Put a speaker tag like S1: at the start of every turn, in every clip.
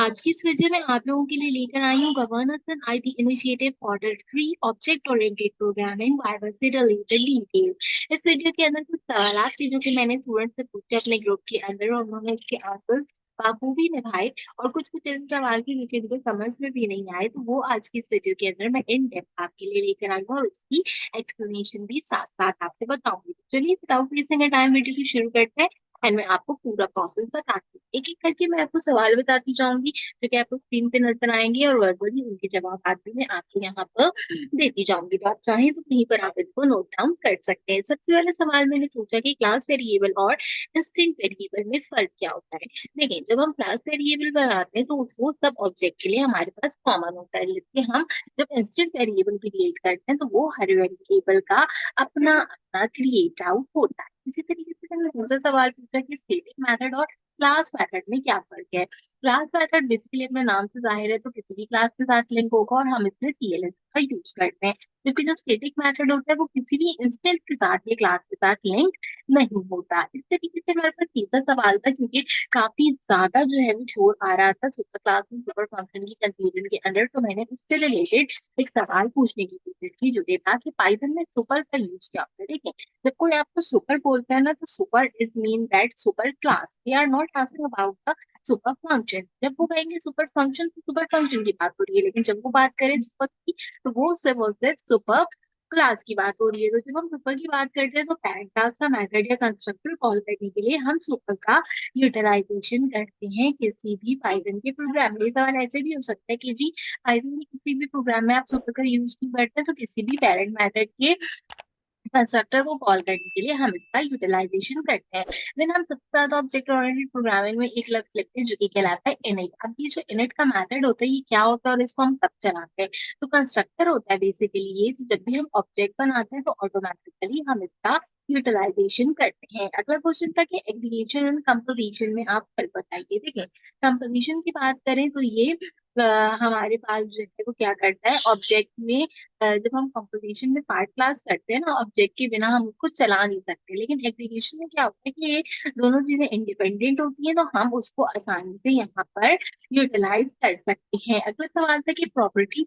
S1: आज की इस वीडियो में आप लोगों के लिए लेकर आई हूँ governance and IT initiative order 3 object oriented programming viva से रिलेटेड डिटेल। इस वीडियो के अंदर कुछ सवाल थे जो कि मैंने स्टूडेंट से पूछे अपने ग्रुप के अंदर और उन्होंने इसके आंसर बाखूबी निभाए और कुछ कुछ ऐसे सवाल थे जो कि उनको समझ में भी नहीं आए, तो वो आज की इस वीडियो के अंदर मैं इन डेप्थ आपके लिए लेकर आई हूँ और उसकी एक्सप्लेनेशन भी साथ साथ आपसे बताऊंगी। तो चलिए विदाउट वेस्टिंग टाइम वीडियो की शुरू करते हैं एंड मैं आपको पूरा प्रोसेस बताती हूँ। एक एक करके मैं आपको सवाल बताती जाऊंगी जो कि आपको स्क्रीन पे नजर आएंगे और वर्बली उनके जवाब भी मैं आपको यहाँ पर देती जाऊंगी। तो आप चाहें तो कहीं पर आप इसको नोट डाउन कर सकते हैं। सबसे पहले सवाल मैंने पूछा कि क्लास वेरिएबल और डिस्टिंक्ट वेरिएबल में फर्क क्या होता है। देखिए, जब हम क्लास वेरिएबल बनाते हैं तो उसको सब ऑब्जेक्ट के लिए हमारे पास कॉमन होता है, जबकि हम जब इंस्टेंट वेरिएबल क्रिएट करते हैं तो वो हर वेरिएबल का अपना अपना क्रिएट आउट होता है। इसी तरीके से मैंने दूसरा सवाल पूछा कि स्टैटिक मेथड और क्लास मेथड में क्या फर्क है। क्लास मेथड बेसिकली अपने नाम से जाहिर है तो किसी भी क्लास के साथ लिंक होगा और हम इसमें सीएलएस का यूज करते हैं, जबकि जो स्टैटिक मेथड होता है वो किसी भी इंस्टेंस के साथ या क्लास के साथ लिंक नहीं होता। इस तरीके से मेरे पास तीसरा सवाल था, क्योंकि काफी ज्यादा जो है वो शोर आ रहा था सुपर क्लास में सुपर फंक्शन की कंफ्यूजन के अंदर, तो मैंने उससे रिलेटेड एक सवाल पूछने की कोशिश की जो ये था कि पाइथन में सुपर का यूज क्या होता है। देखिए, जब कोई आपको सुपर बोलता है ना तो super is mean that super class, we are not asking about the super function. जब वो कहेंगे सुपर फंक्शन तो सुपर फंक्शन की बात हो रही है, लेकिन जब वो बात करें सुपर की तो वो सिर्फ सुपर क्लास की बात हो रही है। तो जब हम सुपर की बात करते हैं तो पैरेंट क्लास का मेथड या कंस्ट्रक्टर कॉल करने के लिए हम सुपर का यूटिलाइजेशन करते हैं किसी भी पाइथन के प्रोग्राम में। ये सवाल ऐसे भी हो सकता है कि जी पाइथन के किसी भी प्रोग्राम में आप सुपर का यूज क्यों करते हैं, तो किसी भी पेरेंट मेथड के कंस्ट्रक्टर को कॉल करने के लिए हम इसका यूटिलाइजेशन करते हैं। देन हम सबसे ज्यादा ऑब्जेक्ट ओरिएंटेड प्रोग्रामिंग में एक लफ्ज लिखते हैं जो कि कहलाता है इनिट। अब ये जो इनिट का मेथड होता है ये क्या होता है और इसको हम कब चलाते हैं, तो कंस्ट्रक्टर होता है बेसिकली ये, तो जब भी हम ऑब्जेक्ट बनाते हैं तो ऑटोमेटिकली हम इसका यूटिलाइजेशन करते हैं। अगला क्वेश्चन था कि एग्रीगेशन एंड कंपोजिशन में आप फर्क बताइए। देखिए, कंपोजिशन की बात करें तो ये हमारे पास जो है वो क्या करता है ऑब्जेक्ट में, जब हम कंपोजिशन में पार्ट क्लास करते हैं ना ऑब्जेक्ट के बिना हम उसको चला नहीं सकते, लेकिन एग्रीगेशन में क्या होता है कि ये दोनों चीजें इंडिपेंडेंट होती हैं तो हम उसको आसानी से यहाँ पर यूटिलाइज कर सकते हैं। अगला सवाल था कि प्रॉपर्टी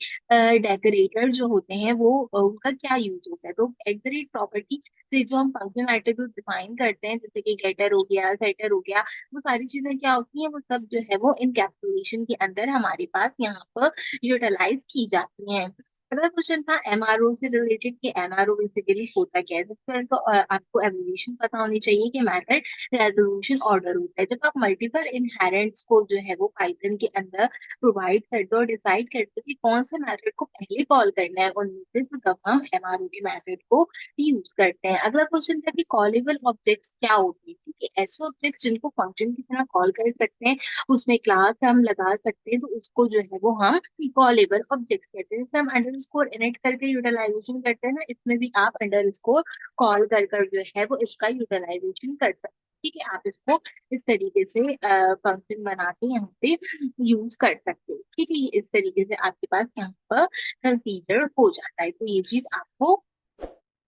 S1: डेकोरेटर जो होते हैं वो उनका क्या यूज होता है। तो एट द रेट प्रॉपर्टी से जो हम फंक्शन एट्रीब्यूट डिफाइन करते हैं जैसे कि गेटर हो गया सेटर हो गया, वो सारी चीजें क्या होती हैं, वो सब जो है वो इनकैप्सुलेशन के अंदर हमारे पास यहाँ पर यूटिलाइज की जाती हैं। अगला क्वेश्चन था एमआरओ से रिलेटेड कि एमआरओ बेसिकली होता क्या है। सबसे पहले तो आपको एब्रिविएशन पता होनी चाहिए कि मेथड रेजोल्यूशन ऑर्डर होता है। जब आप मल्टीपल इनहेरेंट्स को जो है वो पाइथन के अंदर प्रोवाइड करते हो और डिसाइड करते हो कि कौन से मेथड को पहले कॉल करना है उनमें से, तो तब हम एमआरओ के मेथड को यूज करते हैं। अगला क्वेश्चन था कि कॉलेबल ऑब्जेक्ट्स क्या होती है, क्योंकि ऐसे ऑब्जेक्ट जिनको फंक्शन की तरह कॉल कर सकते हैं उसमें क्लास हम लगा सकते हैं, तो उसको जो है वो हम कॉलेबल ऑब्जेक्ट्स कहते हैं। जैसे हम अंडरस्कोर इनिट करके यूटिलाइजेशन करते हैं ना, इसमें भी आप अंडरस्कोर कॉल कर कर जो है वो इसका यूटिलाइजेशन कर सकते हैं। ठीक है, आप इसको इस तरीके से फंक्शन बना के यहाँ पे यूज कर सकते हो। ठीक है, ये इस तरीके से आपके पास यहाँ पर कंसीडर हो जाता है, तो ये चीज आपको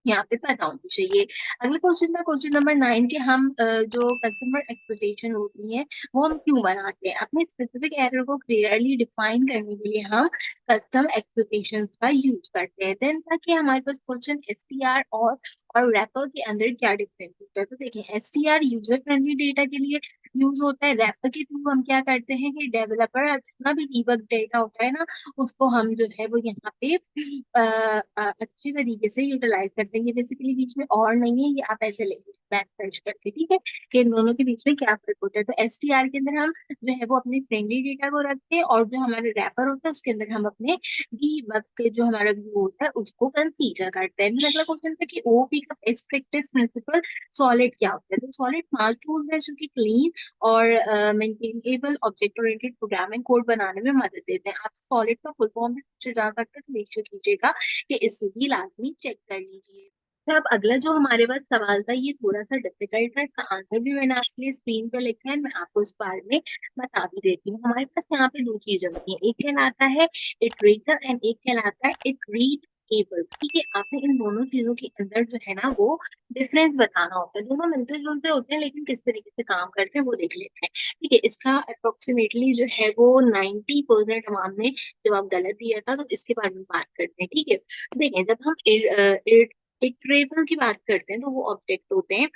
S1: यहाँ पे पता होनी चाहिए। अगला क्वेश्चन था क्वेश्चन नंबर 9 के हम जो कस्टमर एक्सपेक्टेशन होती है वो हम क्यों बनाते हैं। अपने स्पेसिफिक एरर को क्लियरली डिफाइन करने के लिए हम कस्टम एक्सपेक्टेशंस का यूज करते हैं। देन था कि हमारे पास क्वेश्चन एसटीआर और रैपर के अंदर क्या डिफरेंस होता है। तो देखिए, एसटीआर यूजर फ्रेंडली डेटा के लिए यूज होता है। रैपर के थ्रू हम क्या करते हैं कि डेवलपर जितना भी डीबग डेटा होता है ना उसको हम जो है वो यहाँ पे अच्छी तरीके से यूटिलाइज करते हैं। ये बेसिकली बीच में और नहीं है, ये आप ऐसे लेंगे बैक सर्च करके। ठीक है, कि इन दोनों के बीच में क्या फर्क होता है। तो एसटीआर के अंदर हम जो है वो अपने फ्रेंडली डेटा को रखते हैं और जो हमारे रैपर होता है उसके अंदर हम अपने डीबग के जो हमारा व्यू होता है उसको कंसीडर करते हैं। फिर अगला क्वेश्चन था कि ओओपी का बेस्ट प्रैक्टिस प्रिंसिपल सॉलिड क्या होता है। तो सॉलिड स्मार्ट टूल है जो कि क्लीन और maintainable object oriented programming code बनाने में मदद देते हैं। आप सॉलिड का फुल फॉर्म भी पूछे जा सकते हैं, तो मेक श्योर कीजिएगा कि इसे भी लाजमी चेक कर लीजिए। तो अब अगला जो हमारे पास सवाल था ये थोड़ा सा डिफिकल्ट है, इसका आंसर भी मैंने आपके लिए स्क्रीन पे लिखा है, मैं आपको इस बारे में बता भी देती हूँ। हमारे पास यहाँ पे दो चीजें होती हैं, एक कहलाता है इटरेटर एंड एक कहलाता है इट रीड एबल, ठीक है? आपने इन दोनों चीज़ों के अंदर जो है ना वो डिफरेंस बताना होता है। दोनों मिलते-जुलते होते हैं लेकिन किस तरीके से काम करते हैं वो देख लेते हैं, ठीक है? इसका अप्रॉक्सिमेटली जो है वो 90% अवाम ने जवाब गलत दिया था, तो इसके बारे में बात करते हैं, ठीक है? देखिए जब हम इटरेबल की बात करते हैं तो वो ऑब्जेक्ट होते हैं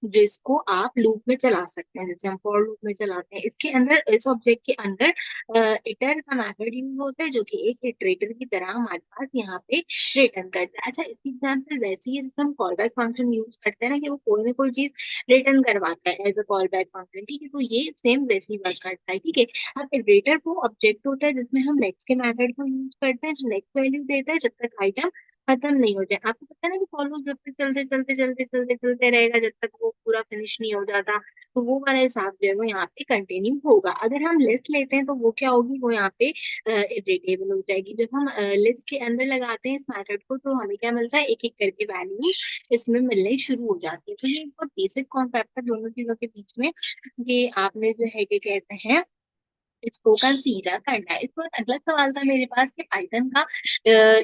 S1: जिसको आप लूप में चला सकते हैं, जैसे हम फॉर लूप में चलाते हैं। इसके अंदर इस ऑब्जेक्ट के अंदर इटर का मेथड यूज़ होता है जो कि एक इटरेटर की तरह हमारे पास यहाँ पे रिटर्न करता है। अच्छा इसकी एग्जाम्पल वैसी है जैसे हम कॉल बैक फंक्शन यूज़ करते हैं ना कि वो कोई ना कोई चीज़ रिटर्न करवाता है as a call back function, ठीक है? तो ये सेम वैसी वर्क करता है, ठीक है? अब इटरेटर वो ऑब्जेक्ट होता है जिसमें हम नेक्स्ट के मेथड को यूज़ करते हैं जो नेक्स्ट वैल्यू देता है जब तक आइटम खत्म नहीं हो जाए। आपको पता है ना कि फॉर लूप जब तक चलते रहेगा जब तक वो पूरा फिनिश नहीं हो जाता, तो वो वाला हिसाब जो है वो यहाँ पे कंटिन्यू होगा। अगर हम लिस्ट लेते हैं तो वो क्या होगी, वो यहाँ पे इटरेटेबल हो जाएगी। जब हम लिस्ट के अंदर लगाते हैं इस मेथड को तो हमें क्या मिलता है, एक-एक करके वैल्यू इसमें मिलने शुरू हो जाती है। तो ये बहुत बेसिक कॉन्सेप्ट है दोनों चीज़ों के बीच में। ये आपने जो है क्या कहते हैं इसको कंसीडर करना है। इस पर अगला सवाल था मेरे पास कि पाइथन का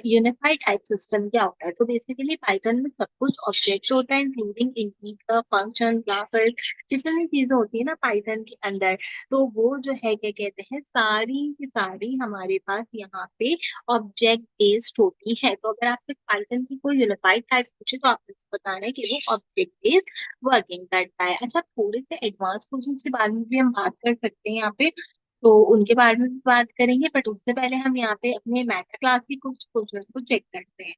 S1: यूनिफाइड टाइप सिस्टम क्या होता है? तो बेसिकली पाइथन में सब कुछ ऑब्जेक्ट होता है इंक्लूडिंग इंटीजर, फंक्शन, क्लासेस जितनी भी चीज़ें होती है ना पाइथन के अंदर, तो वो जो है क्या कहते हैं सारी की सारी हमारे पास यहाँ पे ऑब्जेक्ट बेस्ड होती है। तो अगर आपसे पाइथन की कोई यूनिफाइड टाइप पूछे तो आपको बताना है कि वो ऑब्जेक्ट बेस्ड वर्किंग करता है। अच्छा थोड़े से एडवांस क्वेश्चन के बारे में भी हम बात कर सकते हैं यहाँ पे, तो उनके बारे में भी बात करेंगे बट उससे पहले हम यहाँ पे अपने मेटा क्लास की कुछ क्वेश्चन को चेक करते हैं।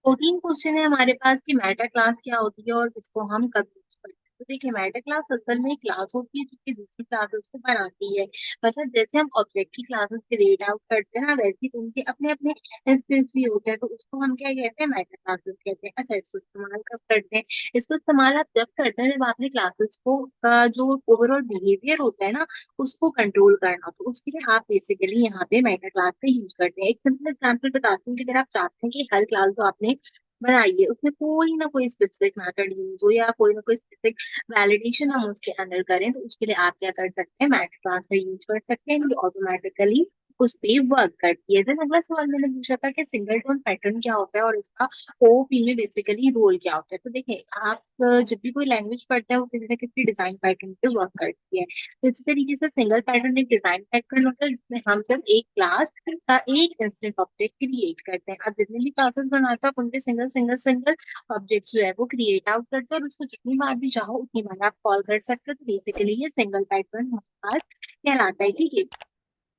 S1: 14 क्वेश्चन है हमारे पास कि मेटा क्लास क्या होती है और इसको हम कब यूज करते हैं। तो देखिए मेटा क्लास असल में एक क्लास होती है जो कि दूसरी क्लासेस को बनाती है। मतलब जैसे हम ऑब्जेक्ट की क्लासेस क्रिएट आउट करते हैं ना वैसे ही उनके अपने अपने इंस्टेंस भी होते हैं, तो उसको हम क्या कहते हैं मेटा क्लासेस कहते हैं। अच्छा इसको इस्तेमाल कब करते हैं, इसको इस्तेमाल आप जब करते हैं जब आपने क्लासेस को का जो ओवरऑल बिहेवियर होता है ना उसको कंट्रोल करना, तो उसके लिए आप बेसिकली यहाँ पे मेटा क्लास का यूज करते हैं। एक सिंपल एग्जांपल बताती हूँ कि अगर आप चाहते हैं कि हर क्लास जो आपने बनाई है उसमें कोई ना कोई स्पेसिफिक मेथड यूज हो या कोई ना कोई स्पेसिफिक वैलिडेशन हम उसके अंदर करें, तो उसके लिए आप क्या कर सकते हैं मेटा क्लास का यूज कर सकते हैं जो ऑटोमेटिकली उस पे वर्क करती है। देन अगला सवाल मैंने पूछा था कि सिंगल टोन पैटर्न क्या होता है और इसका ओओपी में बेसिकली रोल क्या होता है। तो देखिए आप जब भी कोई लैंग्वेज पढ़ते हैं वो किसी न किसी डिजाइन पैटर्न पे वर्क करती है। तो इसी तरीके से सिंगल पैटर्न एक डिजाइन पैटर्न होता है जिसमें हम सिर्फ एक क्लास का एक इंस्टेंट ऑब्जेक्ट क्रिएट करते हैं। आप जितने भी क्लासेस बनाते हैं आप उनके सिंगल सिंगल सिंगल ऑब्जेक्ट्स जो है वो क्रिएट आउट करते हैं और उसको जितनी बार भी चाहो उतनी बार आप कॉल कर सकते हो। तो बेसिकली ये सिंगल पैटर्न हमारे पास कहलाता है, ठीक है?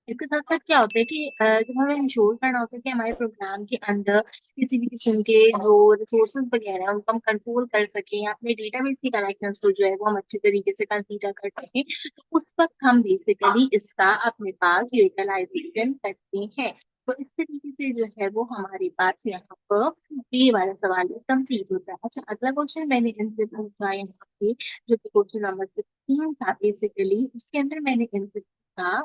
S1: इसके साथ-साथ क्या होता है कि जब हमें इंश्योर करना होता है कि हमारे प्रोग्राम के अंदर किसी भी किस्म के जो रिसोर्सेज़ वगैरह हैं, उनको हम कंट्रोल कर सकें या अपने डेटाबेस के कनेक्शंस को जो है वो हम अच्छे तरीके से कंसीडर कर सकें, तो उस वक़्त हम बेसिकली इसका अपने पास यूटिलाइज़ेशन करते हैं। तो इस तरीके से जो है वो हमारे पास यहाँ पर ये वाला सवाल कंप्लीट होता है। अच्छा अगला क्वेश्चन मैंने इनसे पूछा यहाँ पे जो कि क्वेश्चन नंबर 16 था बेसिकली, उसके अंदर मैंने इनसे पूछा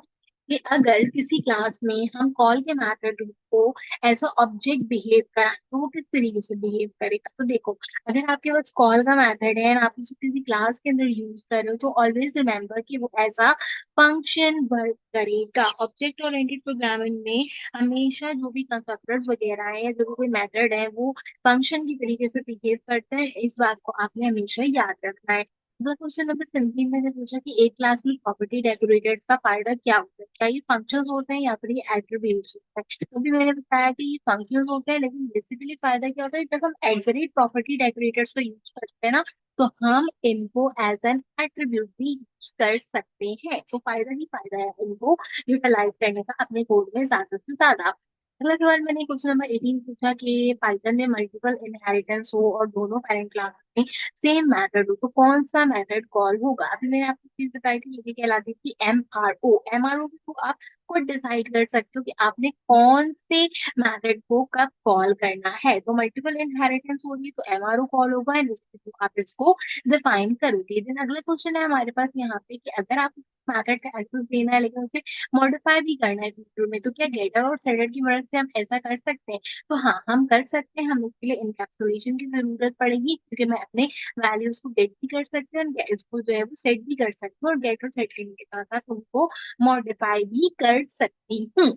S1: कि अगर किसी क्लास में हम कॉल के मेथड को एज अ ऑब्जेक्ट बिहेव कराएं तो वो किस तरीके से बिहेव करेगा। तो देखो अगर आपके पास कॉल का मेथड है और आप उसे किसी क्लास के अंदर यूज कर रहे हो तो ऑलवेज रिमेम्बर कि वो एज अ फंक्शन वर्क करेगा। ऑब्जेक्ट ओरिएंटेड प्रोग्रामिंग में हमेशा जो भी कंस्ट्रक्टर्स वगैरह है या जो भी कोई मेथड है वो फंक्शन की तरीके से बिहेव करता है, इस बात को आपने हमेशा याद रखना है। अगला क्वेश्चन नंबर 17 मैंने पूछा कि एक क्लास में प्रॉपर्टी डेकोरेटेड का फायदा क्या होता है, क्या ये फंक्शंस होते हैं या फिर ये एट्रीब्यूट्स होते हैं। तो भी मैंने बताया कि ये फंक्शंस होते हैं लेकिन बेसिकली फायदा क्या होता है जब हम एग्रीड प्रॉपर्टी डेकोरेटर्स को यूज करते हैं ना तो हम इनको एज एन एट्रीब्यूट भी यूज कर सकते हैं। तो फायदा ही फायदा है इनको यूटिलाइज करने का अपने कोड में ज्यादा से ज्यादा। अगला सवाल मैंने क्वेश्चन नंबर 18 पूछा कि पाइथन में मल्टीपल इनहेरिटेंस हो और दोनों पेरेंट क्लास में सेम मेथड हो तो कौन सा मेथड कॉल होगा। अभी मैंने आपको चीज बताई थी ये कहलाती थी एमआरओ को आप खुद डिसाइड कर सकते हो कि आपने कौन से मेथड को कब कॉल करना है। तो मल्टीपल इनहेरिटेंस होगी तो एमआरओ कॉल होगा एंड उसके थ्रू आप इसको डिफाइन करोगे। देन अगला क्वेश्चन है हमारे पास यहाँ पे कि अगर आप मेथड का एक्सेस देना है लेकिन उसे मॉडिफाई भी करना है फ्यूचर में तो क्या गेटर और सेटर की मदद से हम ऐसा कर सकते हैं। तो हाँ हम कर सकते हैं, हम इसके लिए इनकैप्सुलेशन की जरूरत पड़ेगी क्योंकि मैं अपने वैल्यूज को गेट भी कर सकती हूँ और इसको जो है वो सेट भी कर सकती हूँ और गेट और सेट करने के साथ साथ उनको मॉडिफाई भी कर सकती हूँ।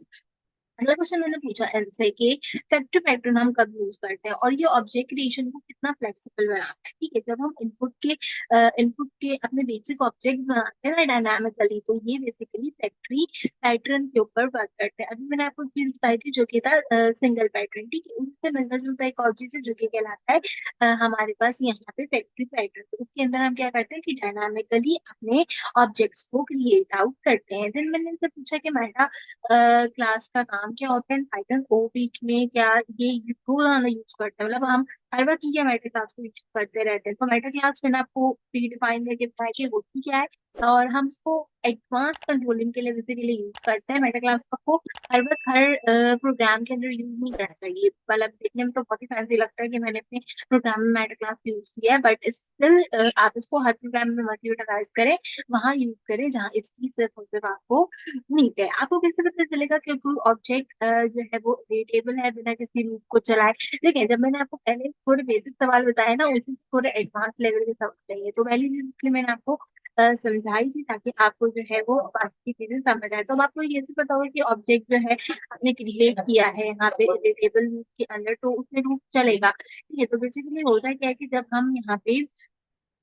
S1: अगला क्वेश्चन मैंने पूछा एनसे के फैक्टर पैटर्न हम कब यूज करते हैं और ये ऑब्जेक्ट क्रिएशन को कितना फ्लेक्सिबल बनाता है। ठीक है, जब हम इनपुट के अपने बेसिक ऑब्जेक्ट बनाते हैं ना डायनामिकली, तो ये बेसिकली फैक्ट्री पैटर्न के ऊपर वर्क करते हैं। अभी मैंने आपको चीज बताई थी जो कि था सिंगल पैटर्न। ठीक है, उससे मिलता जुलता एक और चीज है जो कि कहलाता है हमारे पास यहाँ पे फैक्ट्री पैटर्न। तो उसके अंदर हम क्या करते हैं कि डायनामिकली अपने ऑब्जेक्ट्स को क्रिएट आउट करते हैं। देन मैंने इनसे पूछा कि मेटा क्लास का काम क्या होता है पाइथन ओपीट में, क्या ये रोजाना यूज करते हैं, मतलब हम हर वक्त क्या मेटा क्लास को यूज करते रहते हैं। तो मेटा क्लास मैंने आपको प्री डिफाइन करके बताया कि होती क्या है, और हम इसको एडवांस कंट्रोलिंग के लिए बेसिकली यूज करते हैं। मेटा क्लास को हर वक्त हर प्रोग्राम के अंदर यूज नहीं करना चाहिए। मतलब देखने में तो बहुत ही फैंसी लगता है कि मैंने अपने प्रोग्राम में मेटा क्लास यूज किया है, बट स्टिल आप इसको हर प्रोग्राम में मत यूटिलाइज करें, वहां यूज करें जहाँ इसकी सिर्फ और सिर्फ आपको नीट है। आपको कैसे पता चलेगा कि कोई ऑब्जेक्ट जो है वो वेरिएबल है बिना किसी लूप को चलाए। देखिए, जब मैंने आपको पहले थोड़े बेसिक सवाल बताए ना, उसी से थोड़े एडवांस लेवल के सवाल चाहिए, तो वैल्यू इसलिए मैंने आपको समझाई थी ताकि आपको जो है वो बाकी की चीजें समझ आए। तो अब आपको ये भी पता होगा कि ऑब्जेक्ट जो है आपने क्रिएट किया है यहाँ पे वेरिएबल लूप के अंदर, तो उसमें लूप चलेगा। ठीक है, तो बेसिकली होता क्या है कि जब हम यहाँ पे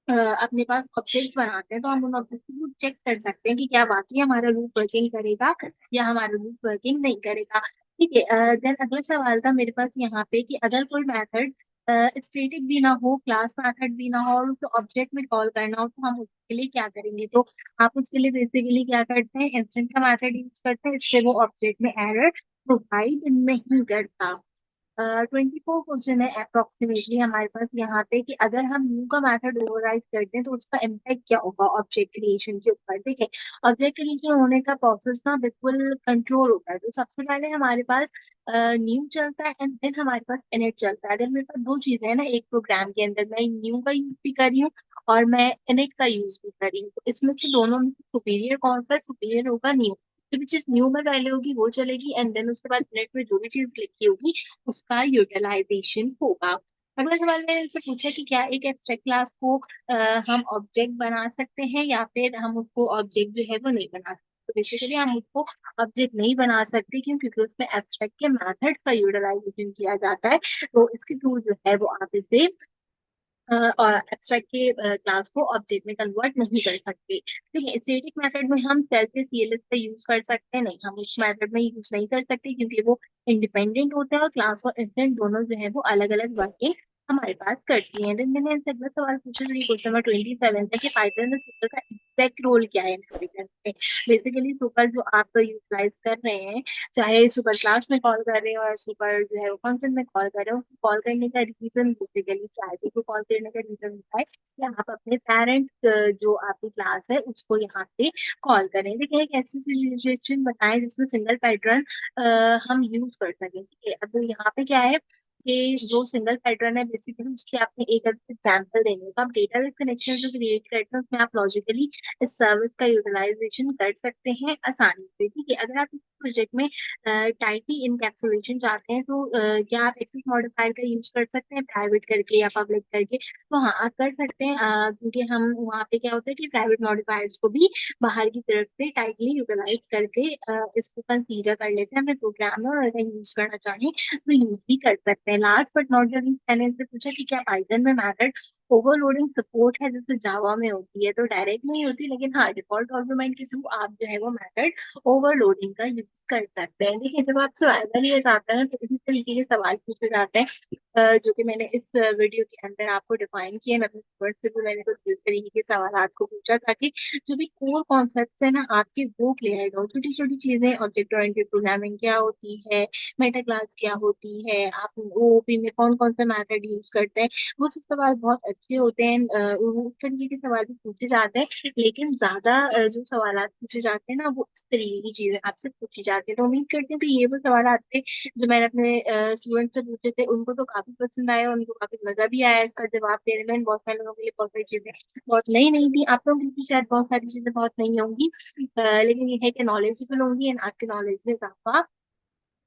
S1: अपने पास ऑब्जेक्ट बनाते हैं, तो हम उन ऑब्जेक्ट को चेक कर सकते हैं कि क्या वाकई हमारा लूप वर्किंग करेगा या हमारा लूप वर्किंग नहीं करेगा। ठीक है, देन अगला सवाल था मेरे पास यहाँ पे कि अगर कोई मेथड स्टैटिक भी ना हो, क्लास मेथड भी ना हो, और उसे ऑब्जेक्ट में कॉल करना हो, तो हम उसके लिए क्या करेंगे। तो आप उसके लिए बेसिकली क्या करते हैं, इंस्टेंट का मेथड यूज करते हैं, इससे वो ऑब्जेक्ट में एरर प्रोवाइड नहीं करता। 24 क्वेश्चन है अप्रोक्सीमेटली हमारे पास यहाँ पे कि अगर हम न्यू का मेथड ओवरराइड करते हैं तो उसका इम्पैक्ट क्या होगा ऑब्जेक्ट क्रिएशन के ऊपर। ठीक है, ऑब्जेक्ट क्रिएशन होने का प्रोसेस ना बिल्कुल कंट्रोल होता है। तो सबसे पहले हमारे पास न्यू चलता है एंड देन हमारे पास इनिट चलता है। अगर मेरे पास दो चीजें हैं ना एक प्रोग्राम के अंदर, मैं न्यू का यूज भी कर रही हूँ और मैं इनिट का यूज भी कर रही हूँ, तो इसमें से दोनों में सुपीरियर कौन सा, सुपीरियर होगा न्यू। जो भी चीज न्यू में पहले होगी वो चलेगी एंड देन उसके बाद इनिट में जो भी चीज लिखी होगी उसका यूटिलाइजेशन होगा। अगला सवाल मैंने इनसे पूछा कि क्या एक एब्स्ट्रैक्ट क्लास को हम ऑब्जेक्ट बना सकते हैं या फिर हम उसको ऑब्जेक्ट जो है वो नहीं बना सकते। तो बेसिकली हम उसको ऑब्जेक्ट नहीं बना सकते, क्यों? क्योंकि उसमें एब्स्ट्रैक्ट के मेथड का यूटिलाइजेशन किया जाता है। तो इसके थ्रू जो है वो आप इसे और एब्स्ट्रैक्ट के क्लास को ऑब्जेक्ट में कन्वर्ट नहीं कर सकते। ठीक है, स्टैटिक मेथड में हम सेल से सीएलएस का यूज कर सकते हैं, नहीं हम उस मेथड में यूज नहीं कर सकते क्योंकि वो इंडिपेंडेंट होता है और क्लास और इंस्टेंट दोनों जो है वो अलग अलग वर्किंग हमारे पास करती हैं। देन मैंने इनसे अगला सवाल पूछा जो क्वेश्चन नंबर 27 था कि पाइथन में सुपर का एग्जैक्ट रोल क्या है पाइथन में। बेसिकली सुपर जो आप यूटिलाइज कर रहे हैं, चाहे सुपर क्लास में कॉल कर रहे हो या सुपर जो है वो फंक्शन में कॉल कर रहे हो, कॉल करने का रीजन बेसिकली क्या है। देखो, कॉल करने का रीजन होता है कि आप अपने पेरेंट जो आपकी क्लास है उसको यहाँ पे कॉल करें। देखिए, एक ऐसी सिचुएशन बताएं जिसमें सिंगल पैटर्न हम यूज कर सकें। ठीक है, अब यहाँ पे क्या है कि जो सिंगल पैटर्न है बेसिकली उसकी आपने एक एग्जाम्पल देनी है। तो आप डेटाबेस कनेक्शन जो क्रिएट करते हैं उसमें आप लॉजिकली इस सर्विस का यूटिलाइजेशन कर सकते हैं आसानी से। ठीक है, अगर आप इस प्रोजेक्ट में टाइटली इनकैप्सुलेशन चाहते हैं तो क्या आप एक्सेस मॉडिफायर का यूज कर सकते हैं प्राइवेट करके या पब्लिक करके। तो हाँ, आप कर सकते हैं क्योंकि हम वहाँ पे क्या होता है कि प्राइवेट मॉडिफायर्स को भी बाहर की तरफ से टाइटली यूटिलाइज करके इसको कंसीडर कर लेते हैं अपने प्रोग्राम में, और अगर यूज करना चाहें तो यूज भी कर सकते हैं। Last but not the least मैंने इनसे पूछा कि क्या पाइथन में मेथड ओवरलोडिंग सपोर्ट है जैसे जावा में होती है। तो डायरेक्ट नहीं होती, लेकिन हाँ डिफॉल्ट आर्गुमेंट के थ्रू आप जो है वो मेथड ओवरलोडिंग का यूज कर सकते हैं। देखिए, जब आप सर्वाइवल ये आता है ना, तो इसी तरीके के सवाल पूछे जाते हैं जो कि मैंने इस वीडियो के अंदर आपको डिफाइन किया। मैं अपने स्टूडेंट से भी मैंने कुछ इस तरीके के सवाल आपको पूछा ताकि जो भी कोर कॉन्सेप्ट है ना आपके वो क्लियर हो। छोटी छोटी चीजें, ऑब्जेक्ट ओरिएंटेड प्रोग्रामिंग क्या होती है, मेटा क्लास क्या होती है, आप ओओपी में कौन कौन सा मेथड यूज करते हैं, वो सब सवाल बहुत अच्छे होते हैं। उस तरीके के सवाल भी पूछे जाते हैं, लेकिन ज्यादा जो सवाल पूछे जाते हैं ना वो इस तरीके की चीजें आपसे पूछी जाती है। तो उम्मीद करती हूँ कि ये वो सवाल आपसे जो मैंने अपने स्टूडेंट से पूछे थे उनको तो काफी पसंद आया, उनको काफी मजा भी आया इसका जवाब देने में। बहुत सारे लोगों के लिए बहुत सारी चीजें बहुत नई नई थी, आप लोगों के लिए शायद बहुत सारी चीजें बहुत नई होंगी, लेकिन ये है कि नॉलेजेबल होंगी एंड आपके नॉलेज में इजाफा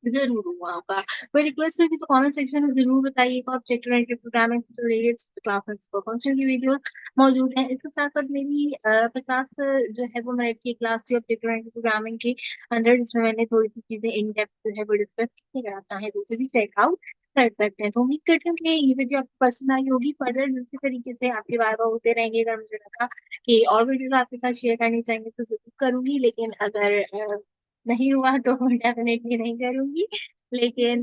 S1: ज़रूर हुआ होगा। कोई रिक्वेस्ट होगी तो कमेंट सेक्शन में ज़रूर बताइएगा। ऑब्जेक्ट ओरिएंटेड प्रोग्रामिंग से रिलेटेड क्लासेस व फंक्शन की वीडियोस मौजूद हैं। इसके साथ-साथ मेरी 50 जो है वो मिनट की क्लास थी ऑब्जेक्ट ओरिएंटेड प्रोग्रामिंग की 100 जिसमें मैंने थोड़ी-सी चीज़ें इन डेप्थ जो है वो डिस्कस की है। अगर आप चाहें तो उसे भी चेक आउट कर सकते हैं। तो उम्मीद करती हूँ कि ये वीडियो आपको पसंद आई होगी। फर्दर इसी तरीके से आपके वाइवा होते रहेंगे। अगर मुझे लगा कि और वीडियोस आपके साथ शेयर करनी चाहिए तो ज़रूर करूँगी। लेकिन अगर नहीं हुआ तो डेफ़िनेटली नहीं करूँगी। लेकिन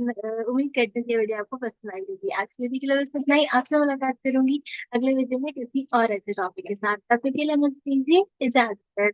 S1: उम्मीद करती हूँ कि ये वीडियो आपको पसंद आई होगी। आज की वीडियो के लिए बस इतना ही। आपसे मुलाकात करूँगी अगले वीडियो में किसी और ऐसे टॉपिक के साथ। तब तक के लिए मुझे दीजिए इजाज़त।